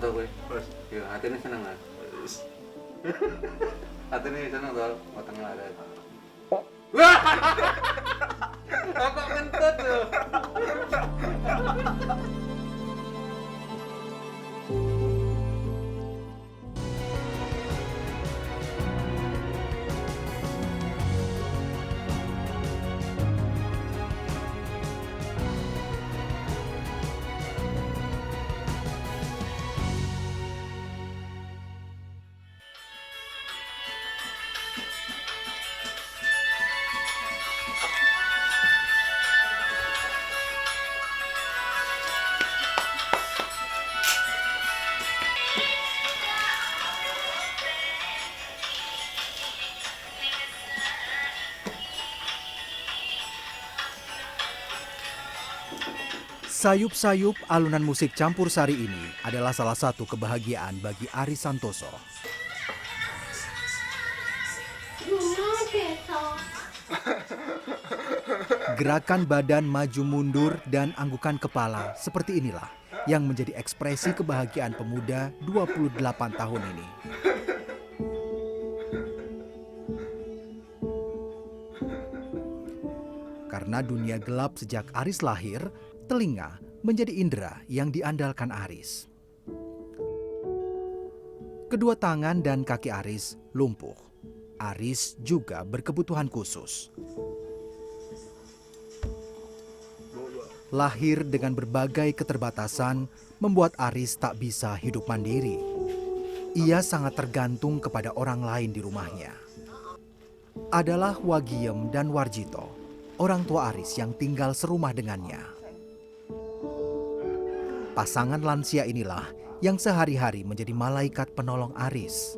tau kowe? Wes. Ya, atine seneng lah. Wes. Atine seneng tau, wetenge larat. Wah! Kok kentut tuh? Sayup-sayup alunan musik campur sari ini adalah salah satu kebahagiaan bagi Aris Santoso. Gerakan badan maju mundur dan anggukan kepala seperti inilah yang menjadi ekspresi kebahagiaan pemuda 28 tahun ini. Karena dunia gelap sejak Aris lahir, telinga menjadi indera yang diandalkan Aris. Kedua tangan dan kaki Aris lumpuh. Aris juga berkebutuhan khusus. Lahir dengan berbagai keterbatasan membuat Aris tak bisa hidup mandiri. Ia sangat tergantung kepada orang lain di rumahnya. Adalah Wagiem dan Warjito, orang tua Aris yang tinggal serumah dengannya. Pasangan lansia inilah yang sehari-hari menjadi malaikat penolong Aris.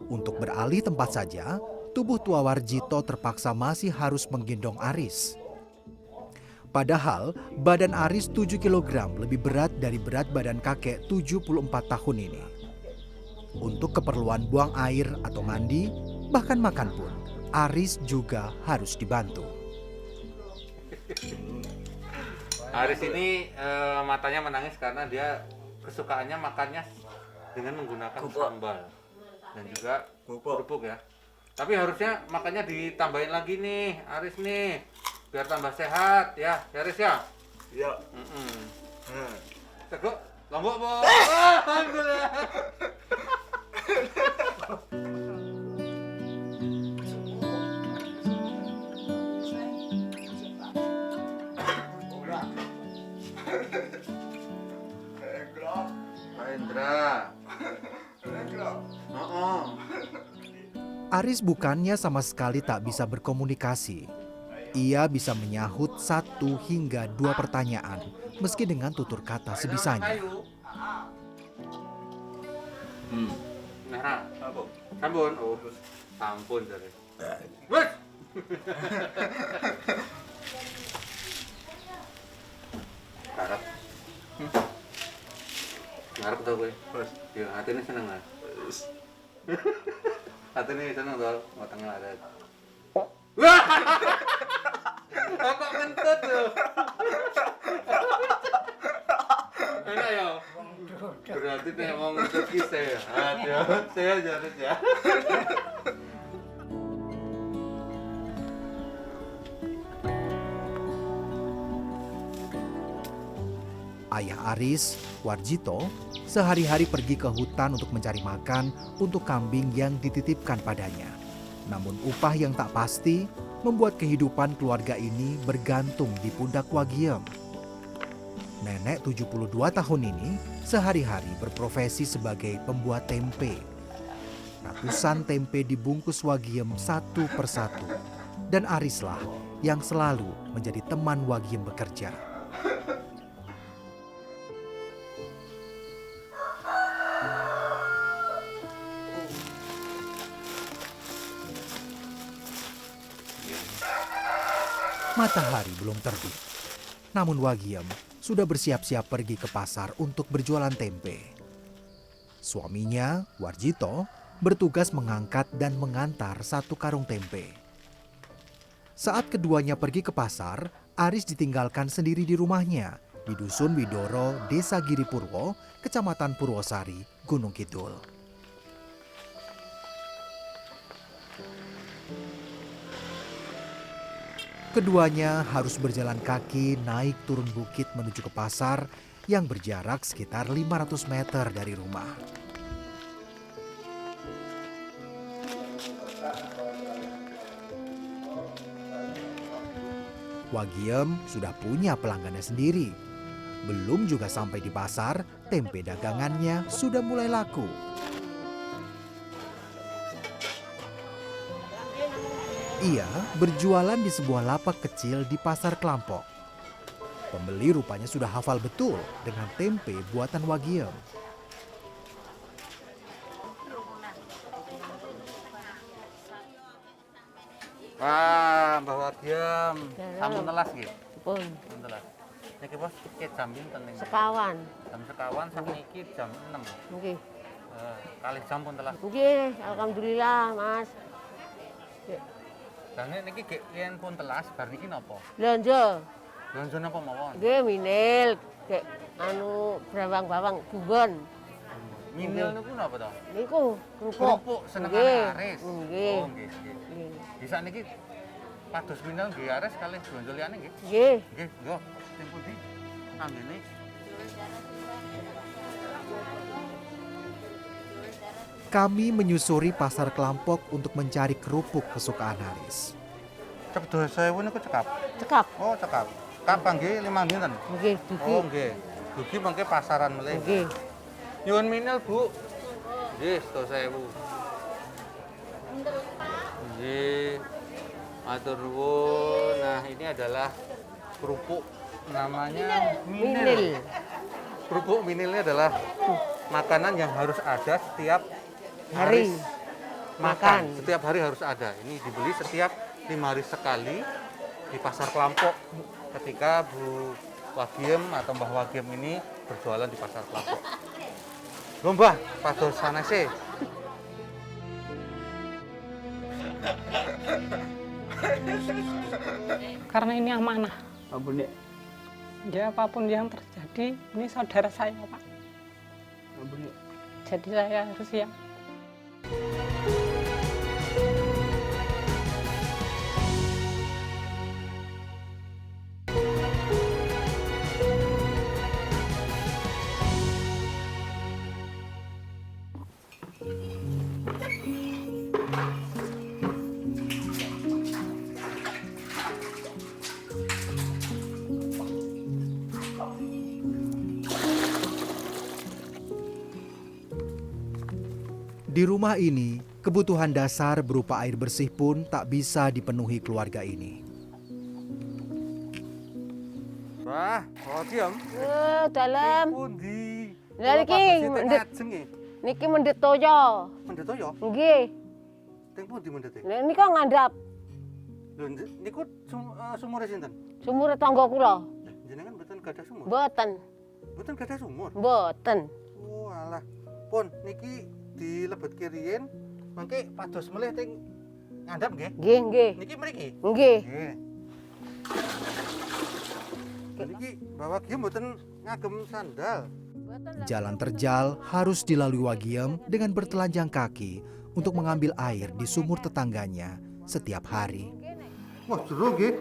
Untuk beralih tempat saja, tubuh tua Warjito terpaksa masih harus menggendong Aris. Padahal badan Aris 7 kg lebih berat dari berat badan kakek 74 tahun ini. Untuk keperluan buang air atau mandi, bahkan makan pun, Aris juga harus dibantu. Aris ini matanya menangis karena dia kesukaannya makannya dengan menggunakan sambal dan juga kerupuk ya. Tapi harusnya makannya ditambahin lagi nih, Aris nih, biar tambah sehat ya, Aris ya. Iya. Teguk, lombok po. Alhamdulillah. Indra. Aris bukannya sama sekali tak bisa berkomunikasi. Ia bisa menyahut 1 hingga 2 pertanyaan, meski dengan tutur kata sebisanya. Nah, sampun. Oh, sampun dari. Wes. Harap. Ngarep tau kowe? Wes. Ya, atine seneng lah. Wes. Atine seneng tau, wetenge larat. Wah! Kok kentut tuh? Enak ya? Berarti nih mau ngentut ki sehat ya. Sehat ya, Rit ya. Ayah Aris, Warjito, sehari-hari pergi ke hutan untuk mencari makan untuk kambing yang dititipkan padanya. Namun upah yang tak pasti membuat kehidupan keluarga ini bergantung di pundak Wagiem. Nenek 72 tahun ini sehari-hari berprofesi sebagai pembuat tempe. Ratusan tempe dibungkus Wagiem satu persatu. Dan Arislah yang selalu menjadi teman Wagiem bekerja. Matahari belum terbit. Namun Wagiem sudah bersiap-siap pergi ke pasar untuk berjualan tempe. Suaminya, Warjito, bertugas mengangkat dan mengantar 1 karung tempe. Saat keduanya pergi ke pasar, Aris ditinggalkan sendiri di rumahnya di Dusun Widoro, Desa Giripurwo, Kecamatan Purwosari, Gunung Kidul. Keduanya harus berjalan kaki naik turun bukit menuju ke pasar yang berjarak sekitar 500 meter dari rumah. Wagiem sudah punya pelanggannya sendiri. Belum juga sampai di pasar, tempe dagangannya sudah mulai laku. Ia berjualan di sebuah lapak kecil di Pasar Klampok. Pembeli rupanya sudah hafal betul dengan tempe buatan Wagiem. Wah, Mbah Wagiem, sampun telas nggih. Pun Sampun telas. Niki bos tiket jam pinten niku? sekawan. Jam sekawan sakniki jam 6. Nggih. Kalih jam pun telas. Nggih, alhamdulillah, Mas. Lah niki nggih yen pun telas bar niki napa? Belanja. Belanja napa mawon? Nggih, minil. Kayak anu bawang-bawang bumbon. Minil niku napa to? Niku kerupuk. Kerupuk senengane Nggih. Aris. Nggih. Oh, nggih, nggih. Nggih. Di sakniki pados minil nggih Aris kalih belanja liyane nggih. Nggih. Nggih, nggo. Teng pundi? Anggene. Kami menyusuri Pasar Klampok untuk mencari kerupuk kesukaan Haris. Cek 2000 niku cekap. Cekap. Oh, cekap. Kapan nggih 5 dinten? Nggih, dugi. Oh, nggih. Dugi mangke pasaran melih. Nggih. Nyuwun minil, Bu. Nggih, 2000. Nggih. Matur nuwun. Nah, ini adalah kerupuk namanya minil. Minil. Kerupuk minil ini adalah makanan yang harus ada setiap Hari makan. Setiap hari harus ada. Ini dibeli setiap 5 hari sekali di Pasar Klampok. Ketika Bu Wagiem atau Mbah Wagiem ini berjualan di Pasar Klampok. Lomba pados sanese. Karena ini amanah. Apa nek? Ya apapun yang terjadi, ini saudara saya Pak. Apa nek? Jadi saya harus siap. Di rumah ini, kebutuhan dasar berupa air bersih pun tak bisa dipenuhi keluarga ini. Wah, Wagiem. Dalam. Pundi? Lah niki mendhet. Niki mendhet toyo. Mendhet ya? Nggih. Teng pundi mendhet? Lah nika ngandhap Lho, niku sumure sinten? sumur tangga kula. Jenengan mboten gadah sumur? Mboten. Mboten gadah sumur? Mboten. Oh, alah. Pun niki dilebetke riyin mangke pados melih teng ngandhap nggih. Nggih, nggih. Niki mriki. Nggih. Nggih. Niki Mbah Wagiem mboten ngagem sandal. Jalan terjal harus dilalui Wagiem dengan bertelanjang kaki untuk mengambil air di sumur tetangganya setiap hari. Wah, jero nggih.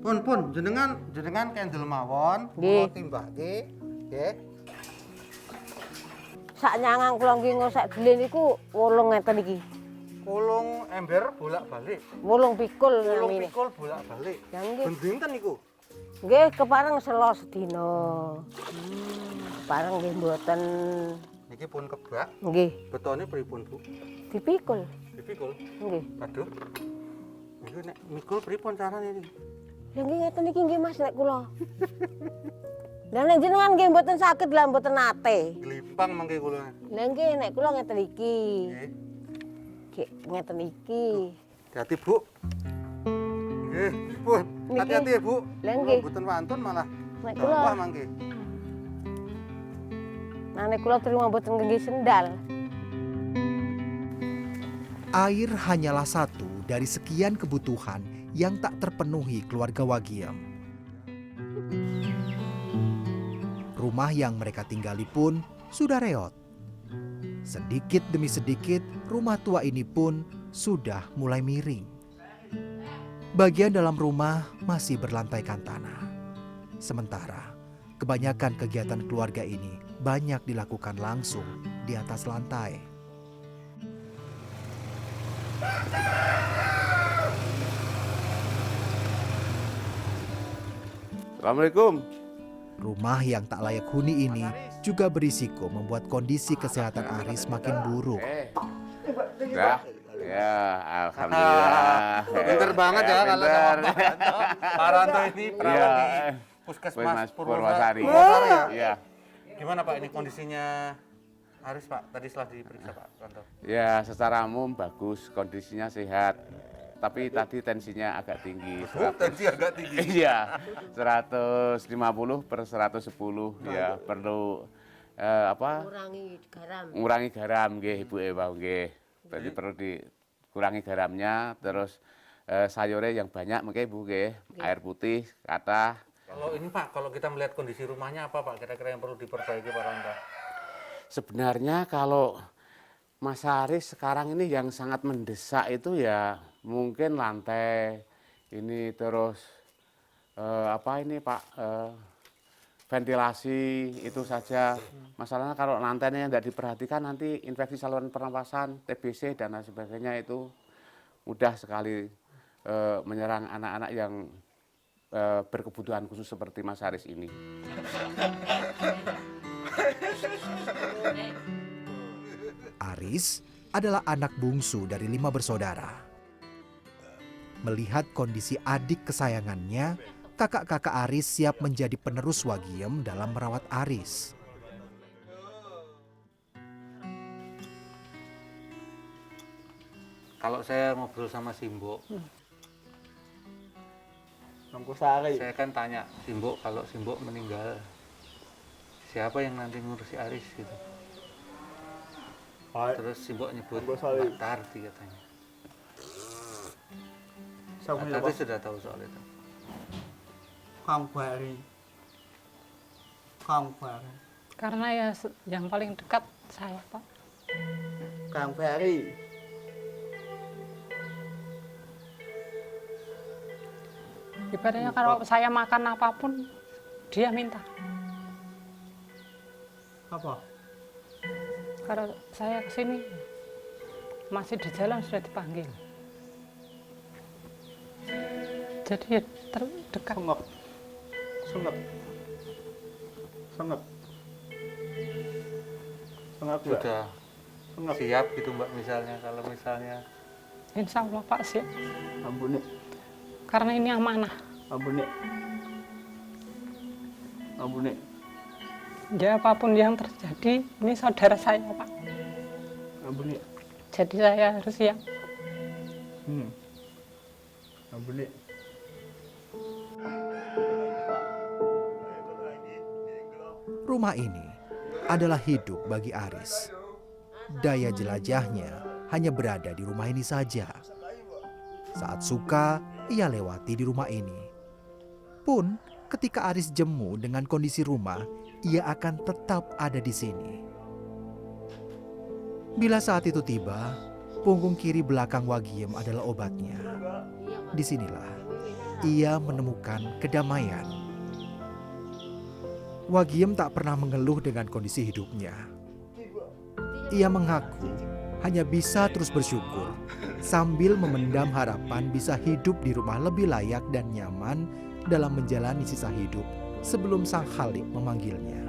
Pun jenengan kendel mawon, Nggih. kula timbake nggih. Sak nyangang kula nggih ngosak gelen niku 8 ngeten iki. Kulung ember bolak-balik. 8 pikul Kulung namine. pikul bolak-balik. Ya nggih. Ben dinten niku. Nggih kepareng selo sedina. Kepareng nggih mboten. Niki pun kebak. Nggih, Betone pripun, Bu? dipikul. Dipikul. Nggih. Aduh. Niku nek mikul pripun carane niki? Lah nggih ngeten iki nggih Mas nek kula. Lah nek jenengan nggih mboten saged lah mboten nate. Glimpang mangke kula. Lah nggih nek kula ngeten iki. Nggih. Nggih ngeten iki. Hati-hati, Bu. Nggih, pun. Niki. Hati-hati ya, Bu. Lah nggih. Mboten wantun malah. Nek Wah, kula mangke. nah nek kula terima mboten nggih sendal. Air hanyalah satu dari sekian kebutuhan yang tak terpenuhi keluarga Wagiem. Rumah yang mereka tinggali pun sudah reot. Sedikit demi sedikit, rumah tua ini pun sudah mulai miring. Bagian dalam rumah masih berlantaikan tanah. Sementara, kebanyakan kegiatan keluarga ini banyak dilakukan langsung di atas lantai. Assalamualaikum. Rumah yang tak layak huni ini juga berisiko membuat kondisi kesehatan Aris makin buruk. Ya, alhamdulillah. Pinter banget ya kalau pinter. sama Pak Ranto. Pak Ranto ini perawat Iya. di Puskesmas Purwosari. Purwosari ya? Iya. Gimana Pak ini kondisinya Aris Pak? Tadi setelah diperiksa Pak Ranto. Ya, secara umum bagus, kondisinya sehat. Tapi tadi tensinya agak tinggi. Tensi agak tinggi. Iya, 150/110 ya, perlu ngurangi garam nggih Ibu Ewa nggih. Jadi perlu dikurangi garamnya, terus sayurnya yang banyak mungkin Bu nggih, air putih, kata. Kalau ini Pak, kalau kita melihat kondisi rumahnya apa Pak kira-kira yang perlu diperbaiki Pak Ranto? Sebenarnya kalau Mas Aris sekarang ini yang sangat mendesak itu ya mungkin lantai ini, terus ventilasi itu saja. Masalahnya kalau lantainya tidak diperhatikan nanti infeksi saluran pernapasan, TBC dan lain sebagainya itu mudah sekali menyerang anak-anak yang berkebutuhan khusus seperti Mas Aris ini. Aris adalah anak bungsu dari 5 bersaudara. Melihat kondisi adik kesayangannya, kakak-kakak Aris siap menjadi penerus Wagiem dalam merawat Aris. Kalau saya ngobrol sama Simbo, Nongkosari. saya kan tanya Simbo, kalau Simbo meninggal, siapa yang nanti ngurusi Aris gitu. Terus Simbo nyebut Nongkosari. Mbak Tarti katanya. Sama Mbak Tarti sudah tahu soal itu. Kang Bari. Kang Bari. Karena ya yang paling dekat saya, Pak. Kang Bari. Ibaratnya kalau saya makan apapun, dia minta. Apa? Kalau saya kesini, masih di jalan sudah dipanggil. Jadi ya terdekat. Sengep. Sengep. Sengep. Sengep ya? Sudah Sengep. siap gitu Mbak misalnya, kalau misalnya Insya Allah Pak siap. Ampuni. Karena ini amanah. Ampuni. Ampuni. Ya apapun yang terjadi, ini saudara saya Pak. Ampuni. Jadi saya harus siap. Ampuni. Rumah ini adalah hidup bagi Aris. Daya jelajahnya hanya berada di rumah ini saja. Saat suka, ia lewati di rumah ini. Pun ketika Aris jemu dengan kondisi rumah, ia akan tetap ada di sini. Bila saat itu tiba, punggung kiri belakang Wagiem adalah obatnya. Disinilah ia menemukan kedamaian. Wagiem tak pernah mengeluh dengan kondisi hidupnya. Ia mengaku hanya bisa terus bersyukur sambil memendam harapan bisa hidup di rumah lebih layak dan nyaman dalam menjalani sisa hidup sebelum Sang Khalik memanggilnya.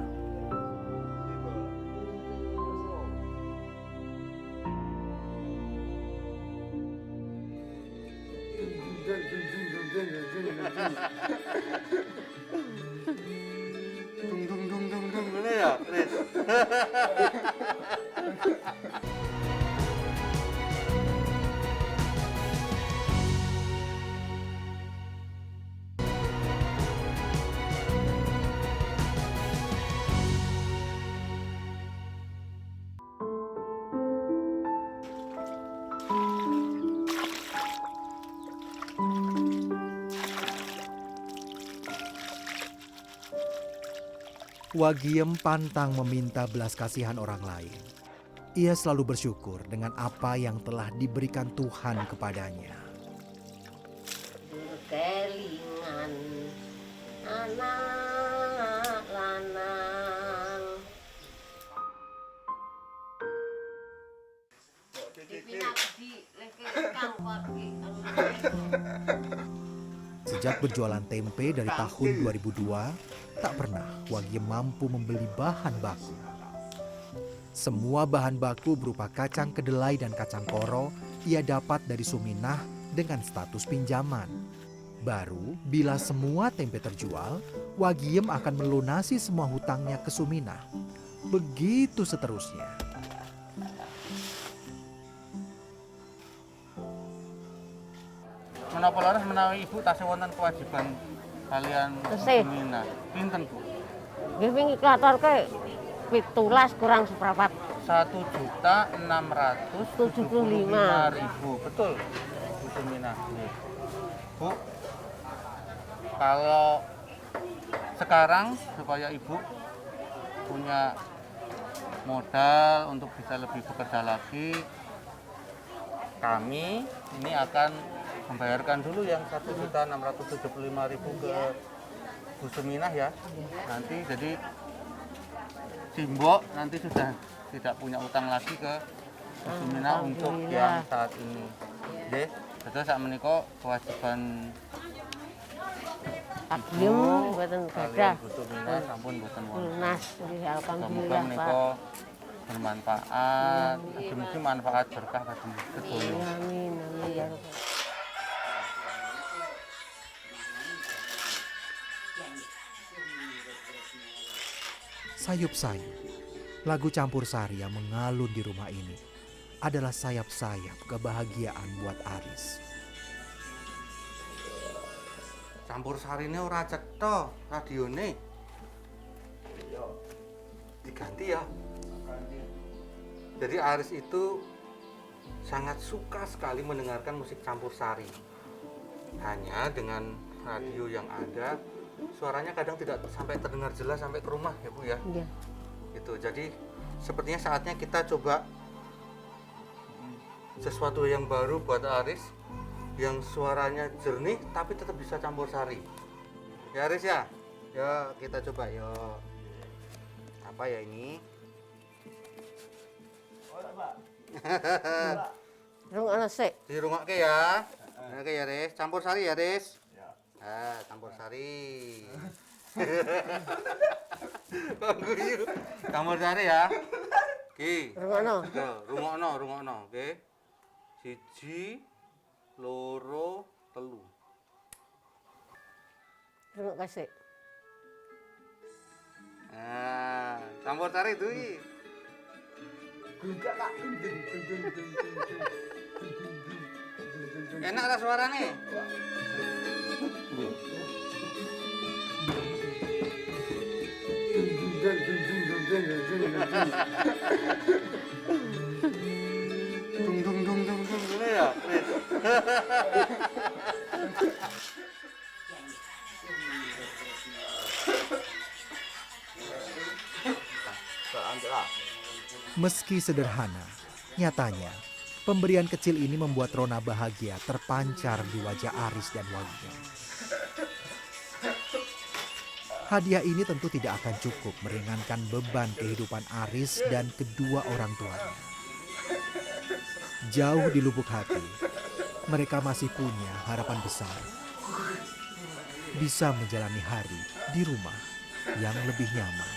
dung dung dung dung mana ya, Riz? Wagiem pantang meminta belas kasihan orang lain. Ia selalu bersyukur dengan apa yang telah diberikan Tuhan kepadanya. Kelingan anak lanang Sejak berjualan tempe dari tahun 2002, tak pernah Wagiem mampu membeli bahan baku. Semua bahan baku berupa kacang kedelai dan kacang koro ia dapat dari Suminah dengan status pinjaman. Baru bila semua tempe terjual, Wagiem akan melunasi semua hutangnya ke Suminah. Begitu seterusnya. Menapa laras menawi ibu tasih wonten kewajiban kalian Tesih. Suminah. Pinten Bu? nggih wingi klatorke 17 kurang seprapat. 1.675.000. Betul Bu Suminah. Nggih. Bu, kalau sekarang supaya ibu punya modal untuk bisa lebih bekerja lagi, kami ini akan membayarkan dulu yang 1.675.000 ke Bu Suminah ya. Nanti jadi Simbok nanti sudah tidak punya utang lagi ke Bu Suminah untuk yang saat ini. Nggih, betul sak menika kewajiban Wagiem mboten gadah kalian Bu Suminah sampun boten wonten. lunas nggih Semoga alhamdulillah Pak. menika bermanfaat, mugi manfaat berkah bagi sedaya. Amin amin ya Rabbal. Sayup-sayup, lagu campur sari yang mengalun di rumah ini adalah sayap-sayap kebahagiaan buat Aris. Campur sarine ora cetha radione. Diganti ya. Jadi Aris itu sangat suka sekali mendengarkan musik campur sari. Hanya dengan radio yang ada, suaranya kadang tidak sampai terdengar jelas sampai ke rumah ya Bu ya. Iya. Gitu. Jadi sepertinya saatnya kita coba sesuatu yang baru buat Aris, yang suaranya jernih tapi tetap bisa campur sari. Ya Aris ya. Ya kita coba yuk. Apa ya ini? Rungokno sik. Dirungokke ya. Oke ya Aris, campur sari ya Aris. Ah, campur sari. Kok guyu? Campur sari ya. Ki. Rungokno. Rungokno, oke. 1, 2, 3. Rungok sik. Nah, campur sari itu. Enak lah suaranya. Dung dung dung dung dung gitu ya. Meski sederhana, nyatanya pemberian kecil ini membuat rona bahagia terpancar di wajah Aris dan Wagiem. Hadiah ini tentu tidak akan cukup meringankan beban kehidupan Aris dan kedua orang tuanya. Jauh di lubuk hati, mereka masih punya harapan besar. Bisa menjalani hari di rumah yang lebih nyaman.